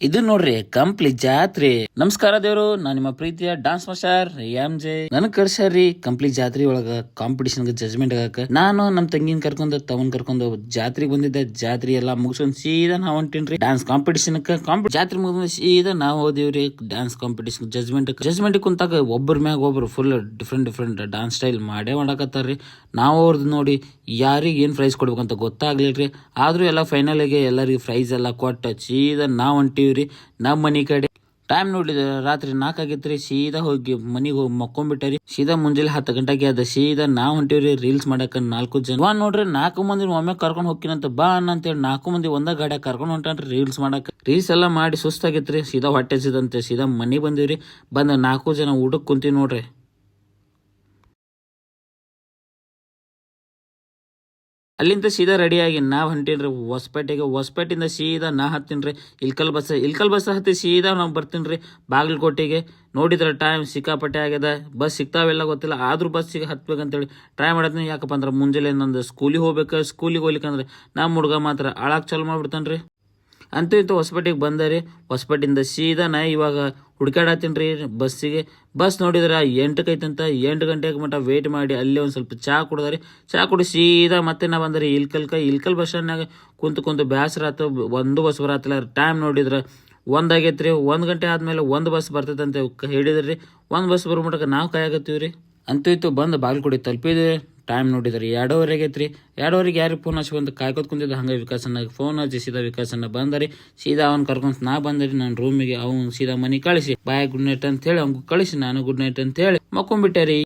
ಇದು ನೋಡ್ರಿ ಕಂಪ್ಲಿ ಜಾತ್ರೆ. ನಮಸ್ಕಾರ ದೇವ್ರು, ನಾನ್ ನಿಮ್ಮ ಪ್ರೀತಿಯ ಡಾನ್ಸ್ ಮಾಸ್ಟರ್ MJ. ನನಗ್ ಕರ್ಸ್ಯಾರ್ರಿ ಕಂಪ್ಲಿ ಜಾತ್ರೆ ಒಳಗ ಕಾಂಪಿಟೇಷನ್ ಜಜ್ಮೆಂಟ್ ಆಗಾಕ. ನಾನು ನಮ್ ತಂಗಿನ ಕರ್ಕೊಂಡ್ ತವನ್ ಕರ್ಕೊಂಡು ಜಾತ್ರೆಗೆ ಬಂದಿದ್ದೆ. ಜಾತ್ರೆ ಎಲ್ಲಾ ಮುಗಿಸ್ಕೊಂಡ್ ಸೀದಾ ನಾವ್ ಹೊಂಟೇನ್ರಿ ಡ್ಯಾನ್ಸ್ ಕಾಂಪಿಟೇಷನ್. ಜಾತ್ರೆ ಮುಗಿದ ಸೀದಾ ನಾವ್ ಹೋದಿವ್ರಿ ಡ್ಯಾನ್ಸ್ ಕಾಂಪಿಟೇಷನ್ ಜಜ್ಮೆಂಟ್ ಕುಂತಾಗ ಒಬ್ಬರ ಮ್ಯಾಗ ಒಬ್ರು ಫುಲ್ ಡಿಫ್ರೆಂಟ್ ಡಾನ್ಸ್ ಸ್ಟೈಲ್ ಮಾಡಾಕತ್ತಾರ್ರಿ. ನಾವು ಅವ್ರದ್ದು ನೋಡಿ ಯಾರಿಗೆ ಏನ್ ಪ್ರೈಸ್ ಕೊಡ್ಬೇಕಂತ ಗೊತ್ತಾಗ್ಲಿಲ್ರಿ. ಆದ್ರೂ ಎಲ್ಲ ಫೈನಲ್ ಆಗಿ ಎಲ್ಲರಿಗೂ ಪ್ರೈಸ್ ಎಲ್ಲ ಕೊಟ್ಟ ಸೀದಾ ನಾವ್ ಹೊಂಟಿವ್ರಿ ನಮ್ಮ ಮನಿ ಕಡೆ. ಟೈಮ್ ನೋಡಿದ ರಾತ್ರಿ 4 ಆಗೈತ್ರಿ. ಸೀದಾ ಹೋಗಿ ಮನಿಗೆ ಹೋಗಿ ಮಕ್ಕೊಂಡ್ಬಿಟ್ಟಾರಿ. ಸೀದಾ ಮುಂಜಾನೆ 10 ಗಂಟೆಗೆ ಅದ ಸೀದಾ ನಾವ್ ಹೊಂಟಿವ್ರಿ ರೀಲ್ಸ್ ಮಾಡಕ್ 4 ಜನ. ನೋಡ್ರಿ 4 ಮಂದಿ ಒಮ್ಮೆ ಕರ್ಕೊಂಡ್ ಹೋಗ್ತೀನಂತ ಬಾ ಅಂತೇಳಿ 4 ಮಂದಿ ಒಂದ ಗಾಡಿಯಾಗ ಕರ್ಕೊಂಡ್ ಹೊಂಟಾನ್ರಿ ರೀಲ್ಸ್ ಮಾಡಕ್. ರೀಲ್ಸ್ ಎಲ್ಲಾ ಮಾಡಿ ಸುಸ್ತಾಗೈತ್ರಿ. ಸೀದಾ ಹೊಟ್ಟೆ ಹಸಿದಂತೆ ಸೀದಾ ಮನಿ ಬಂದಿವ್ರಿ. ಬಂದ 4 ಜನ ಊಟಕ್ ಕುಂತೀವಿ ನೋಡ್ರಿ. ಅಲ್ಲಿಂದ ಸೀದಾ ರೆಡಿ ಆಗಿ ನಾವ್ ಹೊಂಟೇನ್ರಿ ಹೊಸಪೇಟೆಯಿಂದ ಸೀದಾ ನಾ ಹತ್ತೀನ್ರಿ ಇಲ್ಕಲ್ ಬಸ್ ಹತ್ತಿ ಸೀದಾ ನಾವ್ ಬರ್ತೀನ್ರಿ ಬಾಗಲಕೋಟೆಗೆ. ನೋಡಿದ್ರ ಟೈಮ್ ಸಿಕ್ಕಾಪಟ್ಟೆ ಆಗ್ಯದ. ಬಸ್ ಸಿಗ್ತಾವೆಲ್ಲ ಗೊತ್ತಿಲ್ಲ, ಆದ್ರೂ ಬಸ್ಸಿಗೆ ಹತ್ಬೇಕಂತೇಳಿ ಟ್ರೈ ಮಾಡತ್ತೀನಿ. ಯಾಕಪ್ಪ ಅಂದ್ರ ಮುಂಜಾನೆ ನಂದು ಸ್ಕೂಲಿಗೆ ಹೋಗ್ಲಿಕ್ಕಂದ್ರೆ ನಮ್ಮ ಹುಡುಗ ಮಾತ್ರ ಅಳಾಕ್ ಚಾಲು ಮಾಡ್ಬಿಡ್ತಾನ್ರಿ. ಅಂತೂ ಇಂತೂ ಹೊಸಪೇಟೆಗೆ ಬಂದರಿ. ಹೊಸಪೇಟೆಯಿಂದ ಸೀದಾ ನಾ ಇವಾಗ ಹುಡ್ಕಾಡತ್ತೀನ್ರಿ ಬಸ್ಸಿಗೆ. ಬಸ್ ನೋಡಿದ್ರ 8 ಐತಂತ. 8 ಗಂಟೆಗೆ ಮಟ್ಟ ವೇಟ್ ಮಾಡಿ ಅಲ್ಲೇ ಒಂದ್ ಸ್ವಲ್ಪ ಚಾ ಕುಡ್ದಾರಿ. ಚಾ ಕುಡಿ ಸೀದಾ ಮತ್ತೆ ನಾ ಬಂದರಿ ಇಲ್ಕಲ್ ಬಸ್ ಸ್ಟ್ಯಾಂಡ್ನಾಗ ಕುಂತು ಬೇಸರ ಆತು. ಒಂದು ಬಸ್ ಬರತ್ತಿಲ್ಲ. ಟೈಮ್ ನೋಡಿದ್ರ 1 ಆಗೈತ್ರಿ. 1 ಗಂಟೆ ಆದ್ಮೇಲೆ ಒಂದು ಬಸ್ ಬರ್ತೈತಂತ ಹೇಳಿದ್ರಿ. ಒಂದು ಬಸ್ ಬರೋ ನಾವು ಕಾಯಾಗತ್ತೀವ್ರಿ. ಅಂತೂ ಇತ್ತು ಬಂದು ಬಾಗಲಕೋಟೆ ತಲುಪಿದ್ವಿ. ಟೈಮ್ ನೋಡಿದ್ರಿ 2:15 ಆಗೈತ್ರಿ. 2:15 ಯಾರಿಗೆ ಫೋನ್ ಹಚ್ಕೊಂತ ಕಾಯ್ಕೋತ್ ಕುಂತಿದ್ದ. ಹಂಗ ವಿಕಾಸನ ಫೋನ್ ಹಚ್ಚಿ ಸೀದಾ ವಿಕಾಸನ ಬಂದರಿ. ಸೀದಾ ಅವ್ನ್ ಕರ್ಕೊಂತ ನಾ ಬಂದರಿ ನನ್ನ ರೂಮಿಗೆ. ಅವ್ನು ಸೀದಾ ಮನಿ ಕಳಿಸಿ ಬಾಯ್ ಗುಡ್ ನೈಟ್ ಅಂತ ಹೇಳಿ ಅವ್ನಿಗೆ ಕಳಿಸಿ ನಾನು ಗುಡ್ ನೈಟ್ ಅಂತ ಹೇಳಿ ಮಕ್ಕೊಂಡ್ಬಿಟ್ಟೆ ರೀ.